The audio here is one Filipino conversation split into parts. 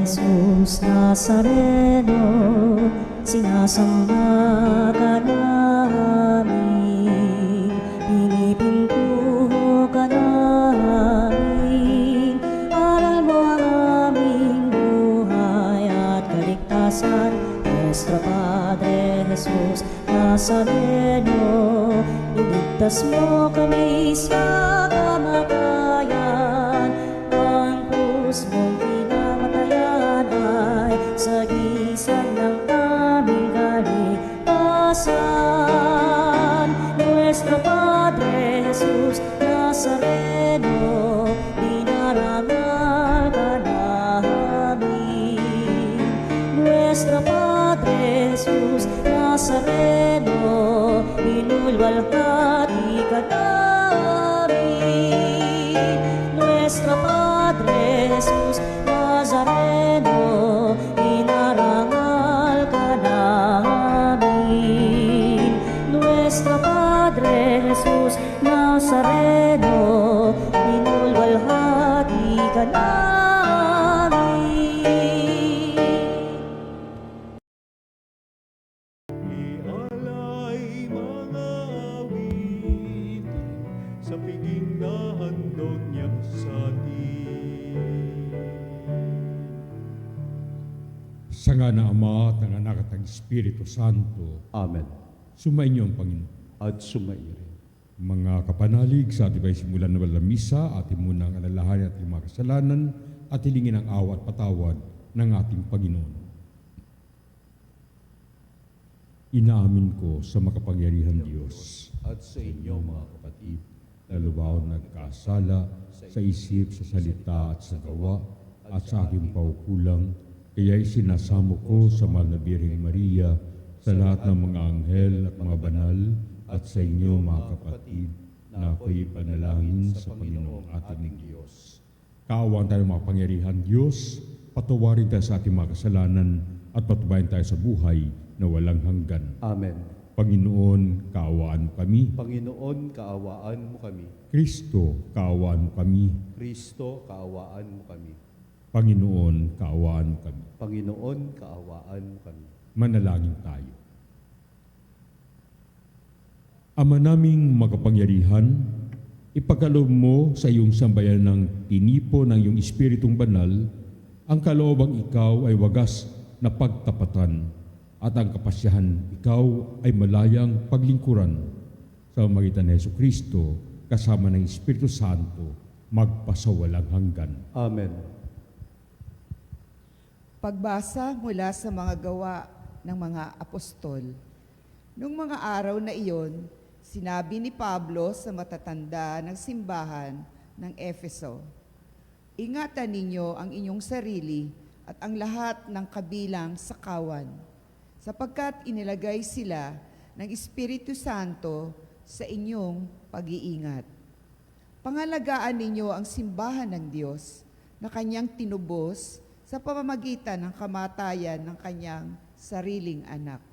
Jesus Nazareno, sinasamba ka namin, pinipintuho ka namin. Aral mo ang aming buhay at kaligtasan, Nuestro Padre Jesus Nazareno, iligtas mo kami sa kamatayan. Ang krus mong pinamatayan ay sagisag ng aming kaligtasan. Nuestro Padre Jesus Nazareno, dinarangal ka namin. Nuestro Padre Jesus Nazareno, inulwalhati ka namin. Nuestro Padre Jesus Nazareno, inarangal ka namin. Nuestro Padre Jesus Nazareno, inulwalhati ka namin. Ialay mga awit sa piging na handog niya sa atin. Sa nga na Ama at ng Anak at ng Espiritu Santo, Amen. sumainyo ang Panginoon. At sumairin. Mga kapanalig, sa ating simulan na walang misa, ating munang alalahanin at mga kasalanan at hilingin ang awa at patawad ng ating Panginoon. Inaamin ko sa makapangyarihan Diyos, At sa inyo mga kapatid, na lubao nagkasala sa isip, sa salita at sa gawa at sa aking paukulang, kaya'y sinasamo ko sa mahal na Birheng Maria, sa lahat ng mga anghel at mga banal, at sa inyo mga kapatid, na ako'y panalangin sa Panginoong ating Diyos. Kaawaan tayo mga pangyarihan Diyos, patawarin tayo sa ating mga kasalanan at patubayan tayo sa buhay na walang hanggan. Amen. Panginoon, kaawaan mo kami. Panginoon, kaawaan mo kami. Kristo, kaawaan mo kami. Kristo, kaawaan mo kami. Panginoon, kaawaan mo kami. Panginoon, kaawaan mo kami. Manalangin tayo. Ama naming makapangyarihan, ipagkaloob mo sa iyong sambayan ng tinipo ng iyong Espiritong Banal, ang kaloobang ikaw ay wagas na pagtapatan at ang kapasyahan ikaw ay malayang paglingkuran sa magitan ni Jesucristo kasama ng Espiritu Santo magpasawalang hanggan. Amen. Pagbasa mula sa mga gawa ng mga apostol. Noong mga araw na iyon, sinabi ni Pablo sa matatanda ng simbahan ng Efeso, "Ingatan ninyo ang inyong sarili at ang lahat ng kabilang sa kawan, sapagkat inilagay sila ng Espiritu Santo sa inyong pag-iingat. Pangalagaan ninyo ang simbahan ng Diyos na kanyang tinubos sa pamamagitan ng kamatayan ng kanyang sariling anak.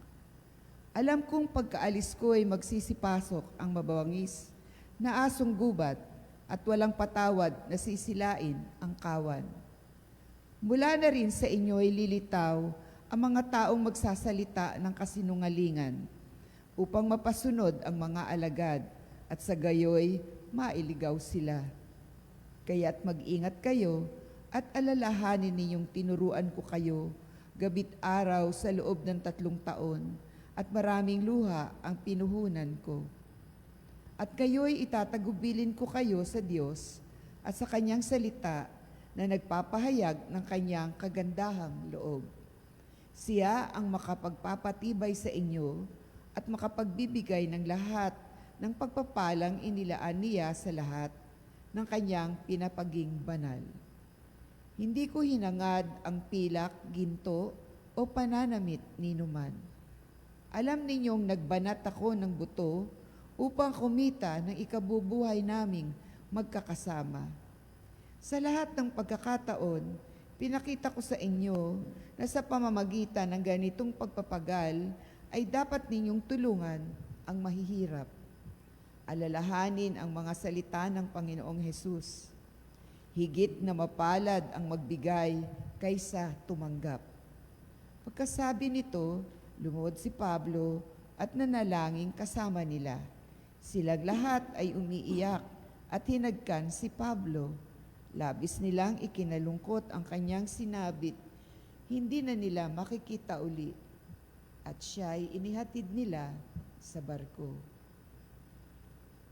Alam kong pagkaalis ko ay magsisipasok ang mabawangis na asong gubat at walang patawad na sisilain ang kawan. Mula na rin sa inyo ay lilitaw ang mga taong magsasalita ng kasinungalingan upang mapasunod ang mga alagad at sa gayoy mailigaw sila. Kaya't mag-ingat kayo at alalahanin ninyong tinuruan ko kayo gabit araw sa loob ng 3 taon at maraming luha ang pinuhunan ko. At kayo'y itatagubilin ko kayo sa Diyos at sa kanyang salita na nagpapahayag ng kanyang kagandahang loob. Siya ang makapagpapatibay sa inyo at makapagbibigay ng lahat ng pagpapalang inilaan niya sa lahat ng kanyang pinapaging banal. Hindi ko hinangad ang pilak, ginto o pananamit ninuman. Alam ninyong nagbanat ako ng buto upang kumita ng ikabubuhay naming magkakasama. Sa lahat ng pagkakataon, pinakita ko sa inyo na sa pamamagitan ng ganitong pagpapagal ay dapat ninyong tulungan ang mahihirap. Alalahanin ang mga salita ng Panginoong Hesus. Higit na mapalad ang magbigay kaysa tumanggap. Pagkasabi nito, lumuhod si Pablo at nanalangin kasama nila. Silang lahat ay umiiyak at hinagkan si Pablo. Labis nilang ikinalungkot ang kanyang sinabit. Hindi na nila makikita uli at siya'y inihatid nila sa barko.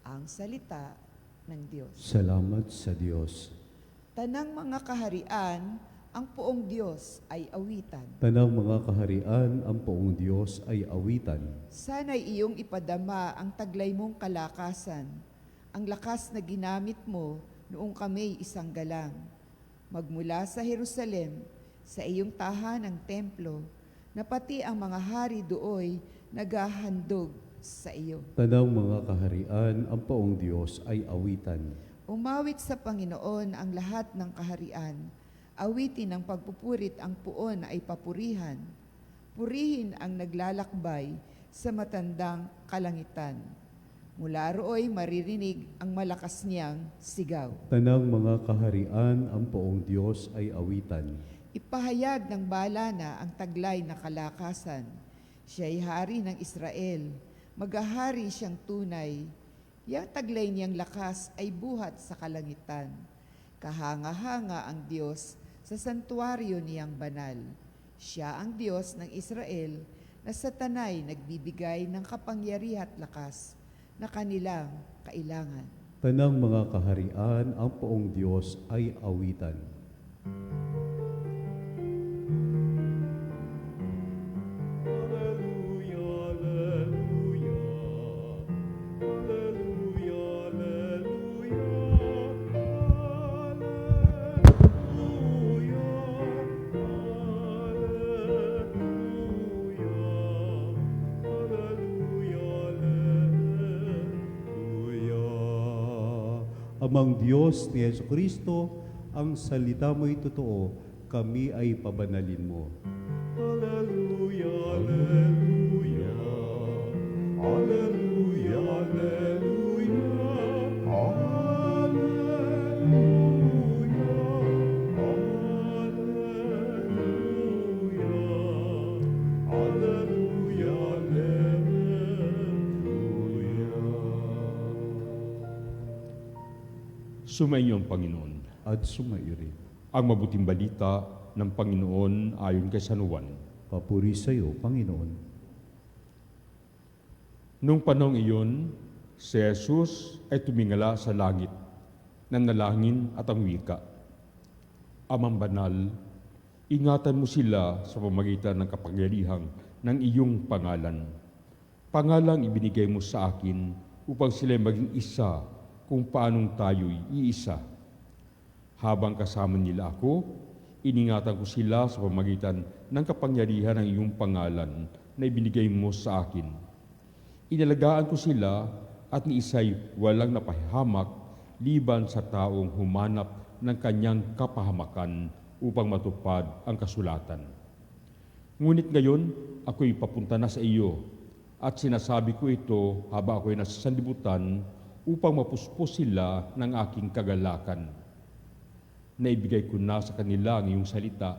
Ang salita ng Diyos. Salamat sa Diyos. Tanang mga kaharian, ang poong Diyos ay awitan. Tanang mga kaharian, ang poong Diyos ay awitan. Sana'y iyong ipadama ang taglay mong kalakasan, ang lakas na ginamit mo noong kami isang galang. Magmula sa Jerusalem, sa iyong tahanang templo, na pati ang mga hari dooy naghahandog sa iyo. Tanang mga kaharian, ang poong Diyos ay awitan. Umawit sa Panginoon ang lahat ng kaharian. Awitin ng pagpupurit ang puon ay papurihan. Purihin ang naglalakbay sa matandang kalangitan. Mula rooy maririnig ang malakas niyang sigaw. Tanang mga kaharian, ang poong Diyos ay awitan. Ipahayag ng bala na ang taglay na kalakasan. Siya'y hari ng Israel. Maghahari siyang tunay. Yang taglay niyang lakas ay buhat sa kalangitan. Kahanga-hanga ang Diyos sa santuaryo niyang banal. Siya ang Diyos ng Israel na sa tanay nagbibigay ng kapangyarihan at lakas na kanilang kailangan. Tanang mga kaharian, ang poong Diyos ay awitan. Amang Diyos ni Jesucristo, ang salita mo'y totoo, kami ay pabanalin mo. Alleluia, Alleluia, Alleluia, Alleluia, Alleluia, Alleluia, Alleluia, Alleluia. Sumainyo ang Panginoon. At sumaiyo rin. Ang mabuting balita ng Panginoon ayon kay San Juan. Papuri sa iyo, Panginoon. Nung panahong iyon, si Jesus ay tumingala sa langit, nanalangin at ang wika. Amang banal, ingatan mo sila sa pamamagitan ng kapangyarihan ng iyong pangalan. Pangalang ibinigay mo sa akin upang sila maging isa kung paanong tayo'y iisa. Habang kasama nila ako, iningatan ko sila sa pamamagitan ng kapangyarihan ng iyong pangalan na ibinigay mo sa akin. Inalagaan ko sila at ni isa'y walang napahamak liban sa taong humanap ng kanyang kapahamakan upang matupad ang kasulatan. Ngunit ngayon, ako'y papunta na sa iyo at sinasabi ko ito habang ako'y nasa sanlibutan upang mapuspos sila ng aking kagalakan. Naibigay ko na sa kanila ang iyong salita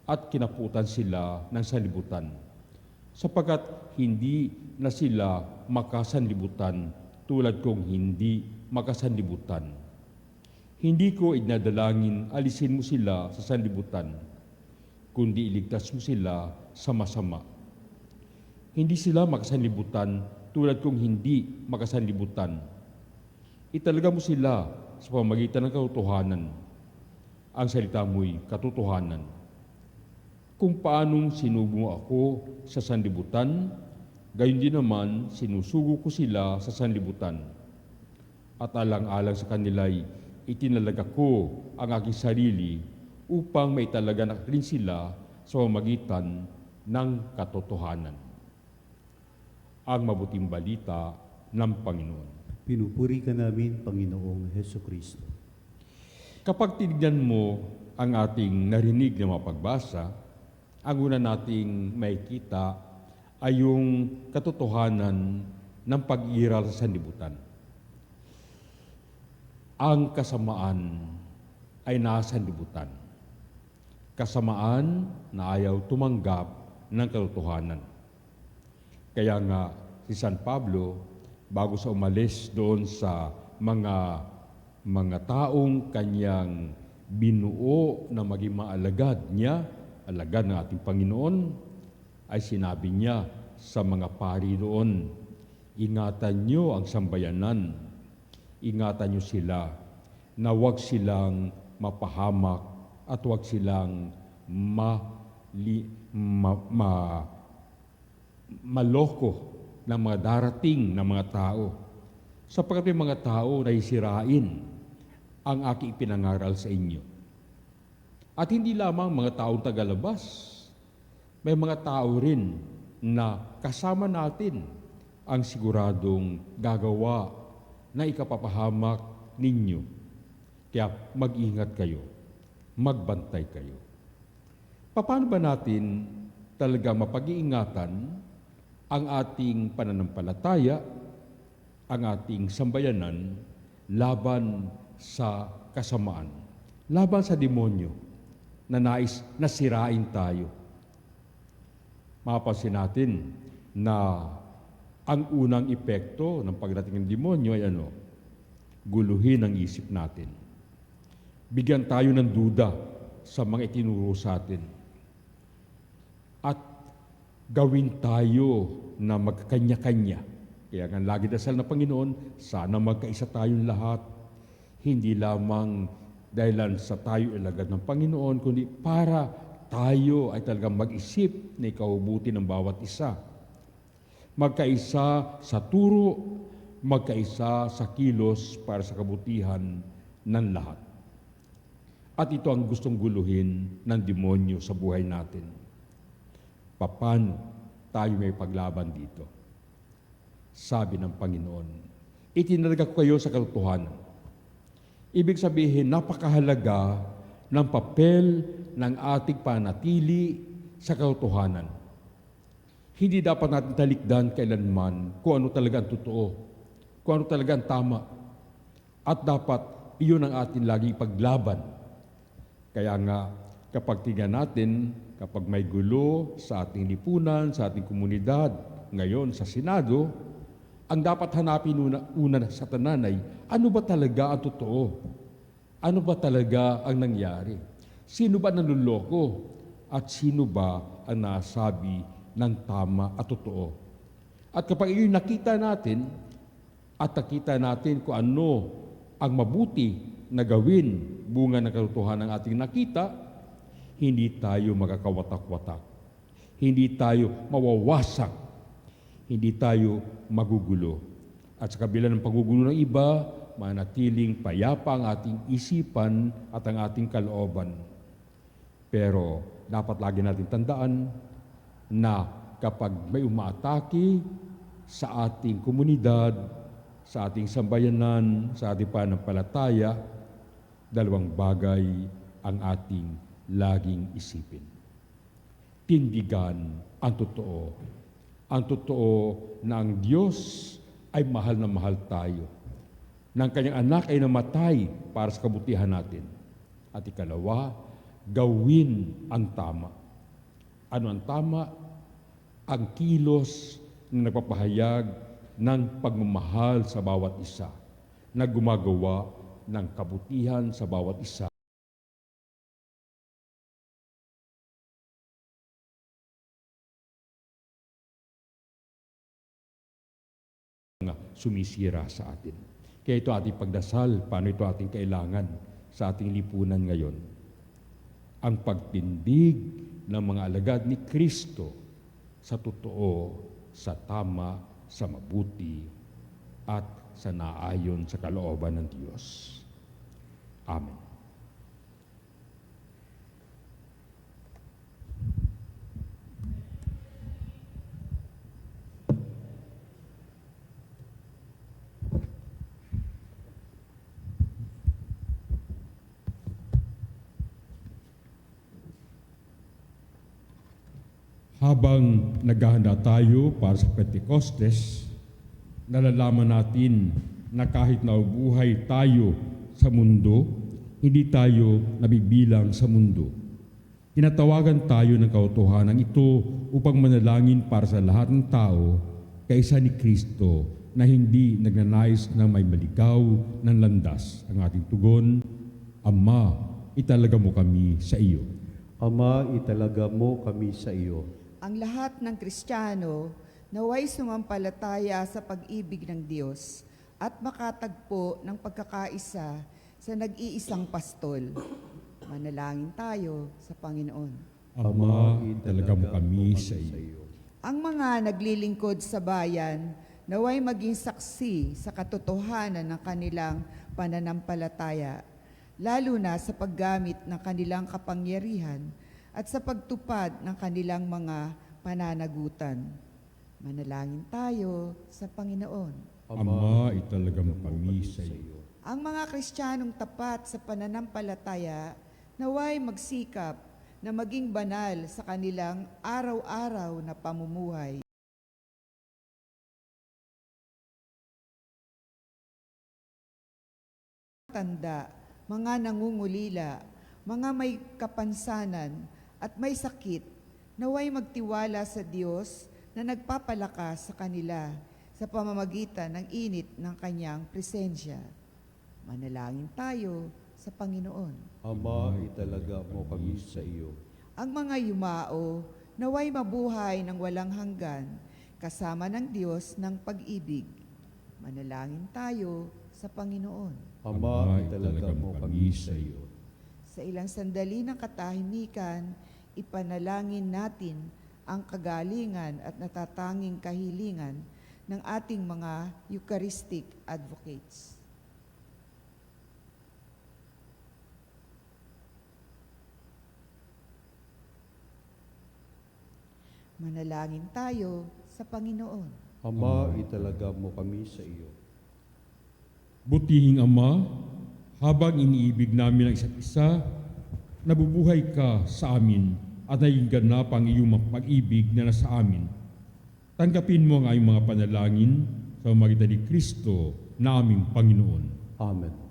at kinaputan sila ng sanlibutan, sapagkat hindi na sila makasanlibutan tulad kong hindi makasanlibutan. Hindi ko idinadalangin alisin mo sila sa sanlibutan, kundi iligtas mo sila sa masama. Hindi sila makasanlibutan tulad kong hindi makasanlibutan. Italaga mo sila sa pamamagitan ng katotohanan. Ang salita mo'y katotohanan. Kung paanong sinugo mo ako sa sanlibutan, gayon din naman sinusugo ko sila sa sanlibutan. At alang-alang sa kanila'y itinalaga ko ang aking sarili upang maitalaga na rin sila sa pamamagitan ng katotohanan. Ang mabuting balita ng Panginoon. Pinupuri ka namin, Panginoong Hesukristo. Kapag tinignan mo ang ating narinig na mapagbasa, ang una nating makikita ay yung katotohanan ng pag-iral sa sanlibutan. Ang kasamaan ay nasa libutan. Kasamaan na ayaw tumanggap ng katotohanan. Kaya nga si San Pablo, bago sa umalis doon sa mga taong kanyang binuo na maging maalagad niya, alagad ng ating Panginoon, ay sinabi niya sa mga pari doon, ingatan niyo ang sambayanan, ingatan niyo sila na huwag silang mapahamak at huwag silang maloko ng mga darating na mga tao. Sapagkat may mga tao na isirain ang aking ipinangaral sa inyo. At hindi lamang mga taong tagalabas, may mga tao rin na kasama natin ang siguradong gagawa na ikapapahamak ninyo. Kaya mag-ingat kayo, magbantay kayo. Paano ba natin talaga mapag-iingatan ang ating pananampalataya, ang ating sambayanan laban sa kasamaan, laban sa demonyo na nais na sirain tayo? Mapapansin natin na ang unang epekto ng pagdating ng demonyo ay guluhin ang isip natin. Bigyan tayo ng duda sa mga itinuro sa atin. At gawin tayo na magkanya-kanya. Kaya nga lagi dasal na Panginoon, sana magkaisa tayong lahat. Hindi lamang dahilan sa tayo ilagad ng Panginoon, kundi para tayo ay talagang mag-isip na ikabubuti ng bawat isa. Magkaisa sa turo, magkaisa sa kilos para sa kabutihan ng lahat. At ito ang gustong guluhin ng demonyo sa buhay natin. Paano tayo may paglaban dito? Sabi ng Panginoon, itinalaga ko kayo sa katotohanan. Ibig sabihin, napakahalaga ng papel ng ating panatili sa katotohanan. Hindi dapat natin talikdan kailanman kung ano talaga ang totoo, kung ano talaga ang tama. At dapat iyon ang ating laging paglaban. Kaya nga, kapag tingnan natin, kapag may gulo sa ating lipunan, sa ating komunidad, ngayon sa Senado, ang dapat hanapin una sa tanan ay, ano ba talaga ang totoo? Ano ba talaga ang nangyari? Sino ba nanluloko? At sino ba ang nasabi ng tama at totoo? At kapag iyon nakita natin, at nakita natin kung ano ang mabuti na gawin bunga ng katotohanan ng ating nakita, hindi tayo magkakawatak-watak. Hindi tayo mawawasak. Hindi tayo magugulo. At sa kabila ng pagugulo ng iba, manatiling payapa ang ating isipan at ang ating kalooban. Pero dapat lagi natin tandaan na kapag may umaatake sa ating komunidad, sa ating sambayanan, sa ating pananampalataya, dalawang bagay ang ating laging isipin. Tindigan ang totoo. Ang totoo na ang Diyos ay mahal na mahal tayo. Nang kanyang anak ay namatay para sa kabutihan natin. At ikalawa, gawin ang tama. Ano ang tama? Ang kilos na nagpapahayag ng pagmamahal sa bawat isa, na gumagawa ng kabutihan sa bawat isa. Sumisira sa atin. Kaya ito ating pagdasal, paano ito ating kailangan sa ating lipunan ngayon. Ang pagtindig ng mga alagad ni Kristo sa totoo, sa tama, sa mabuti, at sa naayon sa kalooban ng Diyos. Amen. Habang naghahanda tayo para sa Pentecostes, nalalaman natin na kahit naubuhay tayo sa mundo, hindi tayo nabibilang sa mundo. Tinatawagan tayo ng katotohanan ito upang manalangin para sa lahat ng tao, kaisa ni Kristo na hindi nagnanais na may maligaw ng landas. Ang ating tugon, Ama, italaga mo kami sa iyo. Ama, italaga mo kami sa iyo. Ang lahat ng Kristiyano naway sumampalataya sa pag-ibig ng Diyos at makatagpo ng pagkakaisa sa nag-iisang pastol. Manalangin tayo sa Panginoon. Ama, italaga mo kami sa iyo. Ang mga naglilingkod sa bayan naway maging saksi sa katotohanan ng kanilang pananampalataya, lalo na sa paggamit ng kanilang kapangyarihan at sa pagtupad ng kanilang mga pananagutan. Manalangin tayo sa Panginoon. Ama, italaga mo kami sa iyo. Ang mga Kristiyanong tapat sa pananampalataya naway magsikap na maging banal sa kanilang araw-araw na pamumuhay. Tanda, mga nangungulila, mga may kapansanan at may sakit, naway magtiwala sa Diyos na nagpapalakas sa kanila sa pamamagitan ng init ng kanyang presensya. Manalangin tayo sa Panginoon. Ama, italaga mo kami sa iyo. Ang mga yumao, naway mabuhay ng walang hanggan, kasama ng Diyos ng pag-ibig. Manalangin tayo sa Panginoon. Ama, italaga mo kami sa iyo. Sa ilang sandali ng katahimikan, ipanalangin natin ang kagalingan at natatanging kahilingan ng ating mga Eucharistic advocates. Manalangin tayo sa Panginoon. Ama, italaga mo kami sa iyo. Butihing Ama, habang iniibig namin ang isa't isa, nabubuhay ka sa amin at naging ganap ang iyong pag-ibig na nasa amin. Tanggapin mo ang aming mga panalangin sa pamamagitan ni Kristo na aming Panginoon. Amen.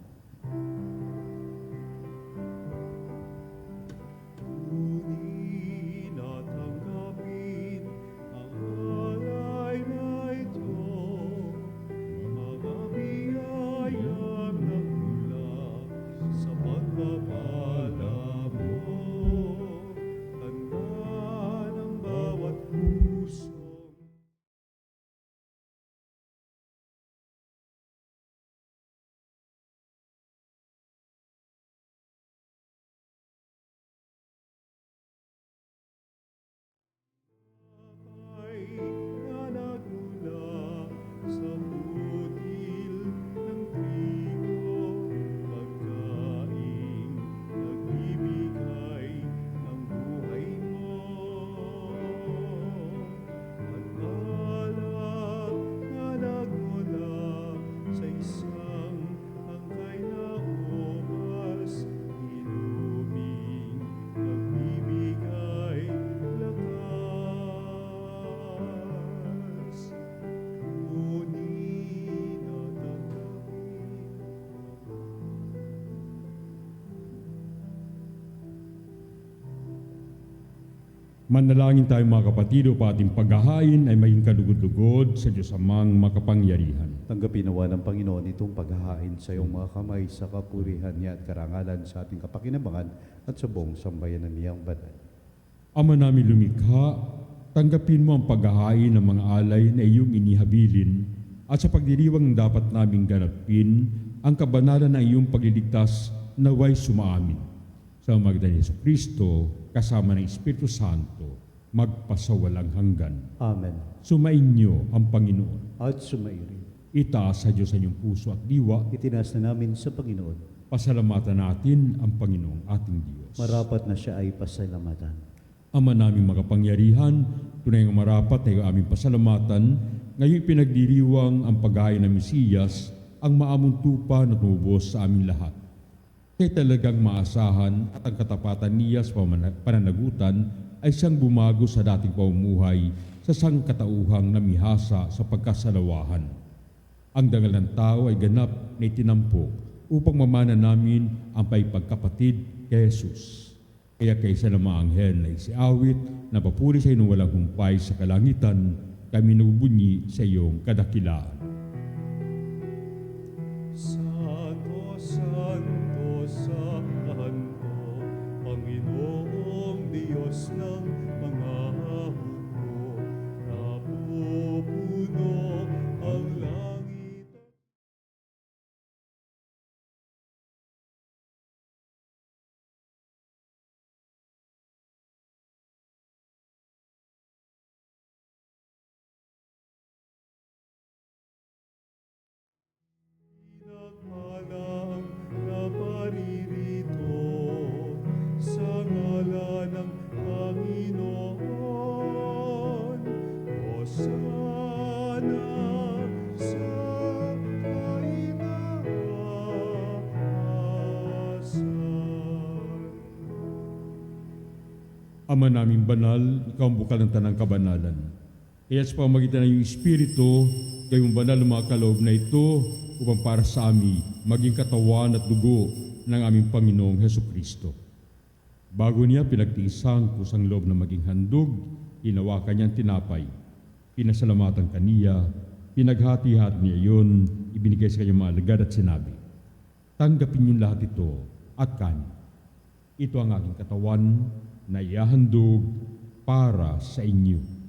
Manalangin tayo mga kapatid upang ating paghahain ay maging kalugod-lugod sa Diyos Amang makapangyarihan. Tanggapin nawa ng Panginoon itong paghahain sa iyong mga kamay sa kapurihan niya at karangalan sa ating kapakinabangan at sa buong sambayanan niyang banal. Ama namin lumikha, tanggapin mo ang paghahain ng mga alay na iyong inihabilin at sa pagdiriwang dapat naming ganapin ang kabanalan ng iyong pagliligtas naway sumaamin. Sa pamamagitan ni Jesucristo, kasama ng Espiritu Santo, magpasawalang hanggan. Amen. Sumainyo ang Panginoon. At sumairin. Itaas sa Diyos ang inyong puso at diwa. Itinaas na namin sa Panginoon. Pasalamatan natin ang Panginoong ating Diyos. Marapat na siya ay pasalamatan. Ama naming makapangyarihan, tunay nga marapat na aming pasalamatan, ngayon pinagdiriwang ang paghahain ng Mesiyas, ang maamong tupa na tumubos sa aming lahat. Kaya talagang maasahan at ang katapatan niya sa pananagutan ay siyang bumago sa dating pamumuhay sa sangkatauhang namihasa sa pagkasalawahan. Ang dangal ng tao ay ganap na itinampok upang mamana namin ang paipagkapatid kay Jesus. Kaya kaysa ng mga anghel na isiawit na papuri sa inong walang humpay sa kalangitan, kami nabubunyi sa iyong kadakilaan. Santo, Santo, Santo, Panginoong Diyos ng mga hukbo, napupuno ang langit. Pinagpalang na paririto sa ngala ng Panginoon. Hosana sa kaimaasan. Ama naming banal, ikaw ang bukal ng tanang kabanalan. Kaya sa pamagitan ng iyong Espiritu, kayong banal na mga kaloob na ito upang para sa amin maging katawan at dugo ng aming Panginoong Hesukristo. Bago niya pinagtiisang kusang loob na maging handog, hinawakan niyang tinapay. Pinasalamatan kaniya, pinaghati-hati niya iyon, ibinigay sa kanyang mga alagad at sinabi, "Tanggapin niyo lahat ito at kanin. Ito ang aking katawan na iahandog para sa inyo."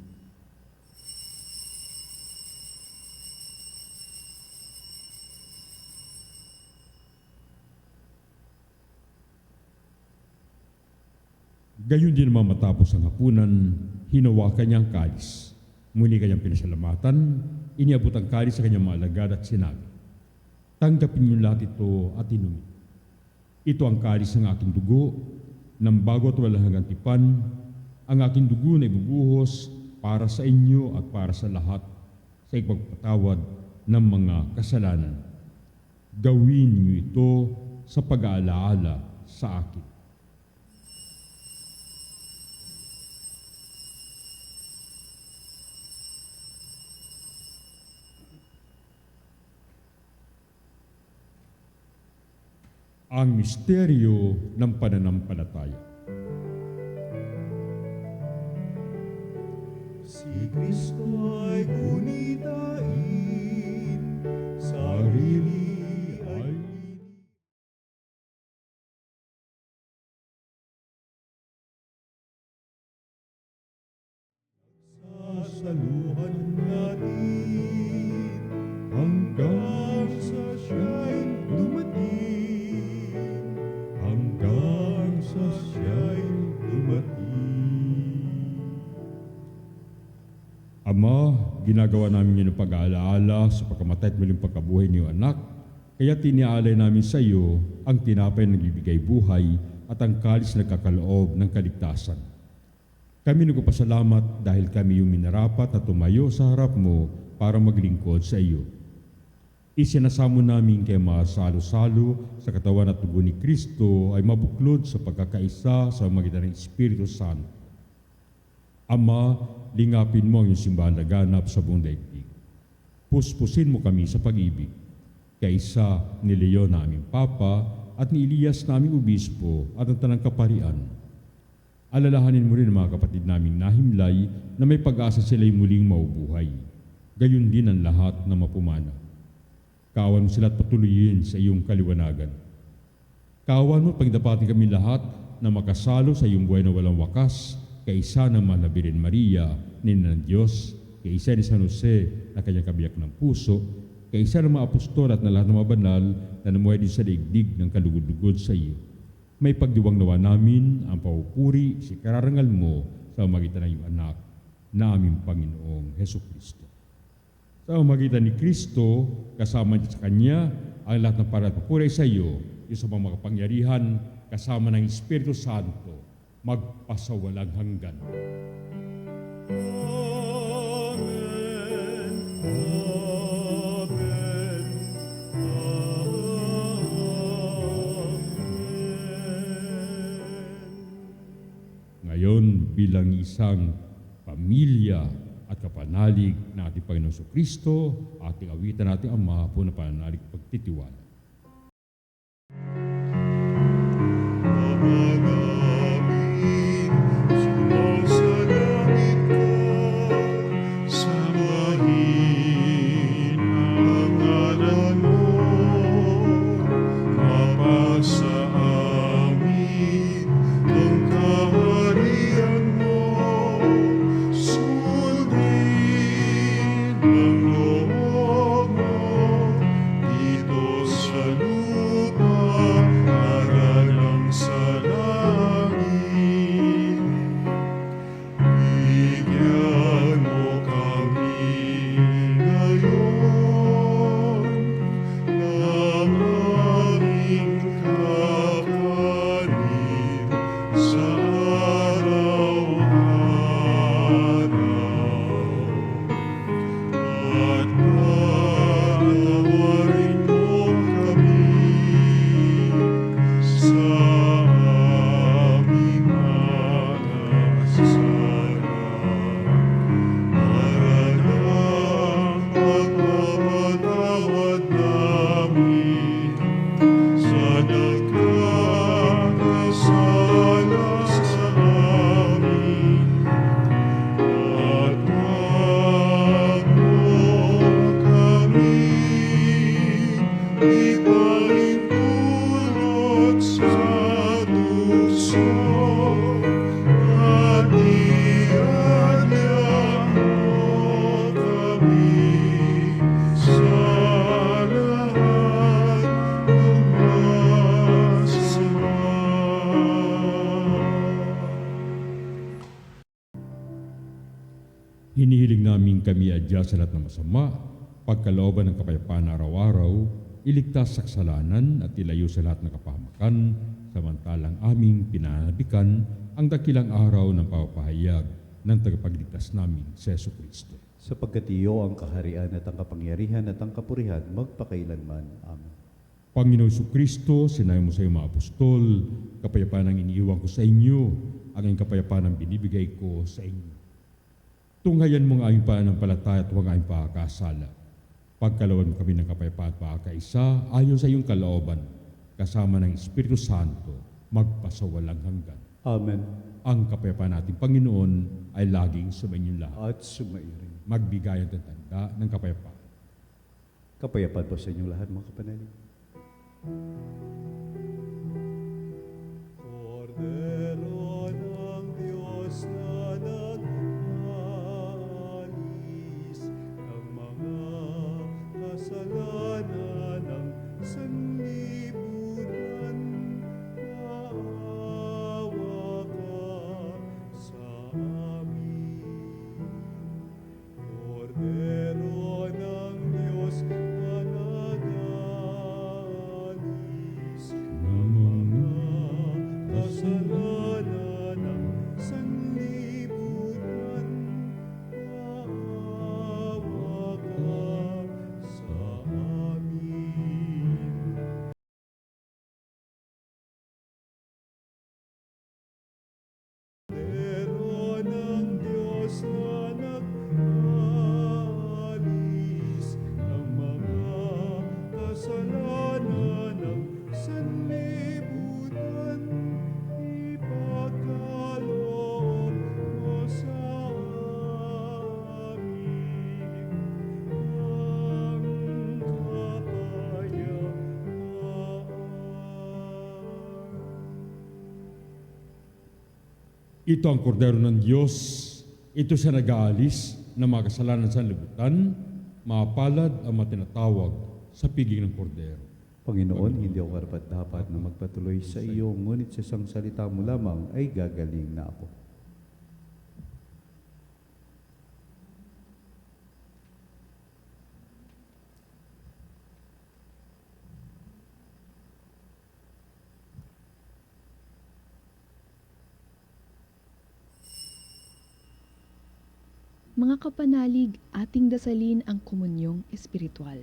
Gayon din naman matapos ang hapunan, hinawakan niya ang kalis. Muli kanyang pinasalamatan, iniabot ang kalis sa kanyang mga alagad at sinabi, "Tanggapin niyo lahat ito at inumin. Ito ang kalis ng aking dugo, ng bago at walang hanggang tipan, ang aking dugo na ibubuhos para sa inyo at para sa lahat sa ipagpatawad ng mga kasalanan. Gawin niyo ito sa pag-aalaala sa akin." Ang misteryo ng pananampalataya. Si Kristo ay gunitain, sarili ay sasaluhan natin hanggang sa siya'y dumating, hanggang sa siya'y dumating. Ama, ginagawa namin yun ng pag-aalaala sa pagkamatay at muling pagkabuhay niyo anak, kaya tiniaalay namin sa iyo ang tinapay na nagbibigay buhay at ang kalis na nagkakaloob ng kaligtasan. Kami nagpapasalamat dahil kami yung minarapat na tumayo sa harap mo para maglingkod sa iyo. Isinasamo namin kay masalo-salo sa katawan at dugo ni Kristo ay mabuklod sa pagkakaisa sa magitan ng Espiritu Santo. Ama, lingapin mo ang iyong simbahan na ganap sa buong daigdig. Puspusin mo kami sa pag-ibig, kaisa ni Leon na aming Papa at ni Elias na aming Obispo at ang Tanang Kaparian. Alalahanin mo rin ang mga kapatid naming nahimlay na may pag-asa sila'y muling maubuhay. Gayon din ang lahat na mapumana. Kawan mo sila at patuloyin sa iyong kaliwanagan. Kawan mo pagdapatin kami lahat na makasalo sa iyong buhay na walang wakas, kaisa ng Mahal na Birhen Maria, Nina ng Diyos, kaisa ni San Jose na kanyang kabiyak ng puso, kaisa ng mga apostol at na lahat ng mga banal na namuhay din sa daigdig ng kalugod-lugod sa iyo. May pagdiwang nawa namin ang papupuri sa kararangal mo sa magitan ng iyong anak na aming Panginoong Hesukristo. Sa magitan ni Kristo, kasama sa Kanya, ang lahat ng para at papuri sa iyo, yung sa mga makapangyarihan, kasama ng Espiritu Santo, magpasawalang hanggan. Amen. Amen. Amen. Ngayon, bilang isang pamilya at kapanalig na ating Panginoon Kristo, ating awitan natin Ama po na pananalig pagtitiwala. namin, sumasalangit ka, sambahin ang ngalan mo, mapasa amin ang kaharian mo, sundin ang loob mo, dito sa lupa, para lang sa langit. Bigyan mo kami ngayon ng aming kakanin sa araw-araw. At patawarin mo kami sa aming mga kasala, para lang pagpapatawad namin sa nagkakasala sa amin. At wag mo kami ipahintulot sa tukso, at iadya mo kami sa lahat ng masama. Hinihiling namin kami adya sa lahat ng masama, pagkalooban ng kapayapaan araw-araw, iligtas sa kasalanan at ilayo sa lahat ng kapahamakan, samantalang aming pinanabikan ang dakilang araw ng pagpapahayag ng tagapagligtas namin si Jesucristo. Sapagkat iyo ang kaharian at ang kapangyarihan at ang kapurihan magpakailanman. Amen. Panginoon Jesucristo, sinabi mo sa iyong mga apostol, kapayapaan ang iniiwan ko sa inyo, ang iyong kapayapaan ang binibigay ko sa inyo. Tunghayan mo ang aming pananampalataya at huwag ang aming pagkakasala. Pagkalawan mo kami ng kapayapaan at pagkakaisa, ayon sa iyong kalooban, kasama ng Espiritu Santo, magpasawalang hanggan. Amen. Ang kapayapaan nating Panginoon ay laging sumainyo lahat. At sumairin. Magbigayan ng tanda ng kapayapaan. Kapayapaan po sa inyong lahat, mga kapanalig. Kordero ng Diyos na nag-alis ng mga kasalanan ng sanlibutan, maawa ka sa amin. Kordero ng Diyos na nag-alis kasalanan ng sanlibutan, maawa ka sa amin. Kordero ng Diyos na nag-alis ng mga kasalanan ng sanlibutan, ipagkaloob mo sa amin ang kapayapaan. Ito ang kordero ng Diyos. Ito siya nag-aalis ng mga kasalanan sa libutan. Mapalad ang matinatawag sa piging ng kordero. Panginoon, hindi ako karapat-dapat na magpatuloy sa iyo, ngunit sa isang salita mo lamang ay gagaling na ako. Mga kapanalig, ating dasalin ang komunyong espiritual.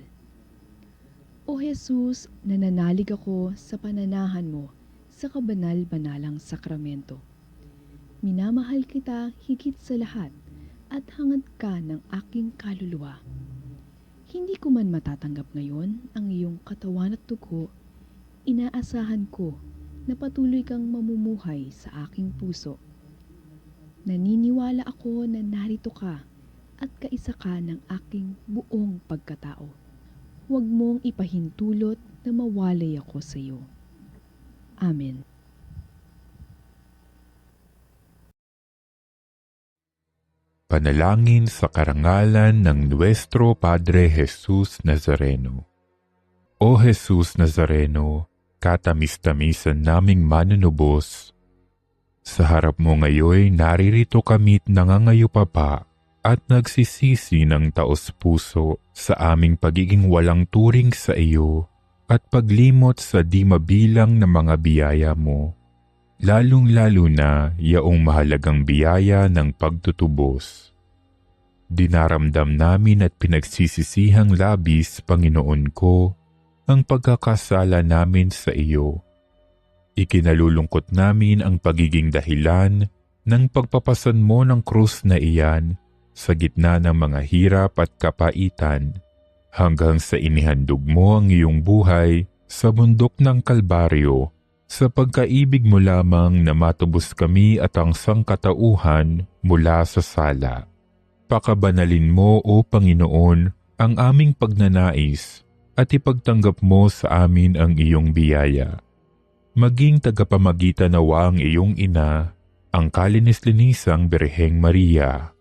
O Jesus, nananalig ako sa pananahan mo sa kabanal-banalang sakramento. Minamahal kita higit sa lahat at hangad ka ng aking kaluluwa. Hindi ko man matatanggap ngayon ang iyong katawan at dugo, inaasahan ko na patuloy kang mamumuhay sa aking puso. Naniniwala ako na narito ka at kaisa ka ng aking buong pagkatao. Huwag mong ipahintulot na mawalay ako sa iyo. Amen. Panalangin sa karangalan ng Nuestro Padre Jesus Nazareno. O Jesus Nazareno, katamis-tamisan naming manunubos, sa harap mo ngayon naririto kami't nangangayupapa at nagsisisi ng taos-puso sa aming pagiging walang turing sa iyo at paglimot sa di mabilang na mga biyaya mo, lalong-lalo na yaong mahalagang biyaya ng pagtutubos. Dinaramdam namin at pinagsisisihang labis, Panginoon ko, ang pagkakasala namin sa iyo. Ikinalulungkot namin ang pagiging dahilan ng pagpapasan mo ng krus na iyan sa gitna ng mga hirap at kapaitan, hanggang sa inihandog mo ang iyong buhay sa bundok ng Kalbaryo, sa pagkaibig mo lamang na matubos kami at ang sangkatauhan mula sa sala. Pakabanalin mo, O Panginoon, ang aming pagnanais at ipagtanggap mo sa amin ang iyong biyaya. Maging tagapamagitan nawa ang iyong ina, ang kalinis-linisang Birheng Maria.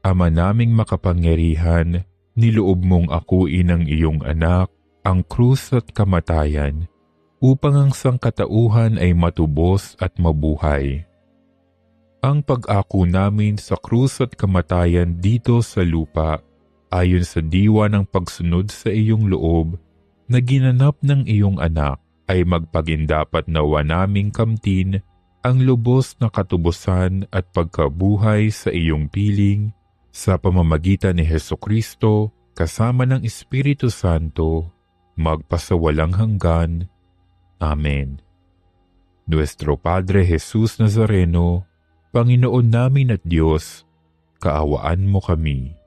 Ama naming makapangyarihan, niloob mong akuin ang iyong anak, ang krus at kamatayan, upang ang sangkatauhan ay matubos at mabuhay. Ang pag-ako namin sa krus at kamatayan dito sa lupa, ayon sa diwa ng pagsunod sa iyong loob, na ginanap ng iyong anak, ay magpagindapat nawa naming kamtin ang lubos na katubusan at pagkabuhay sa iyong piling, sa pamamagitan ni Hesukristo, kasama ng Espiritu Santo, magpasawalang hanggan. Amen. Nuestro Padre Jesus Nazareno, Panginoon namin at Diyos, kaawaan mo kami.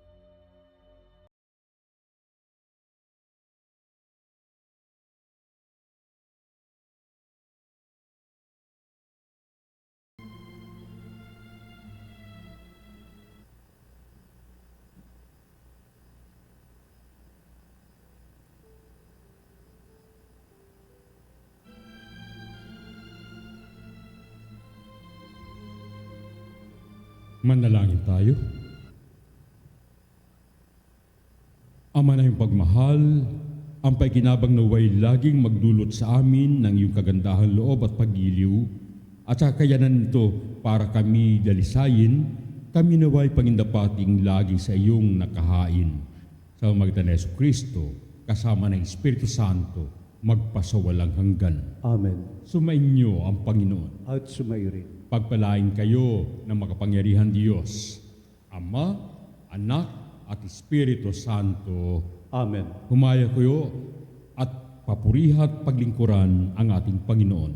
Manalangin tayo. Ama na yung pagmahal, ang paikinabang naway laging magdulot sa amin ng iyong kagandahan loob at pagiliw, at sa kakayanan nito para kami dalisayin, kami naway pangindapating lagi sa iyong nakahain. Sa magitan ni Jesucristo, kasama ng Espiritu Santo, magpasawalang hanggan. Amen. Sumainyo ang Panginoon. At sumayo rin. Pagpalain kayo ng makapangyarihan Diyos, Ama, Anak, at Espiritu Santo. Amen. Humaya kayo at papurihat paglingkuran ang ating Panginoon.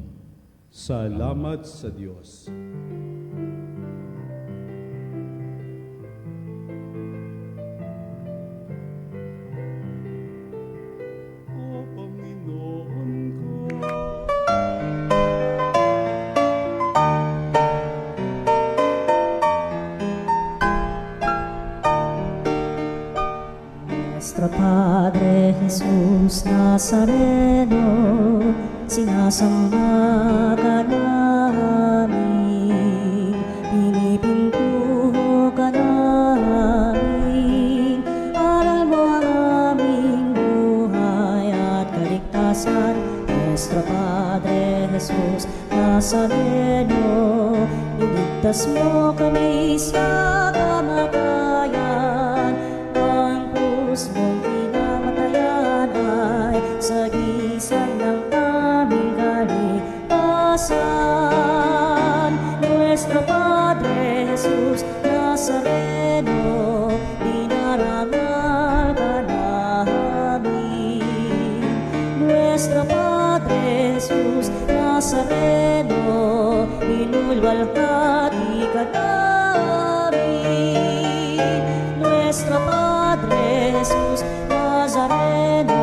Salamat sa Diyos. O Panginoon ko, Nuestro Padre Jesus Nazareno, sinasamba ka namin, pinipintuho ka namin, aral mo ang aming buhay at kaligtasan. Nuestro Padre Jesus Nazareno, iligtas mo kami sa kamatayan, ang krus mong pinamatayan ay sagisag ng aming kaligtasan. Nuestro Padre Jesus Nazareno, dinarangal ka namin. Nuestro Padre Nazareno, inulwalhati ka namin. Nuestro Padre Jesus Nazareno,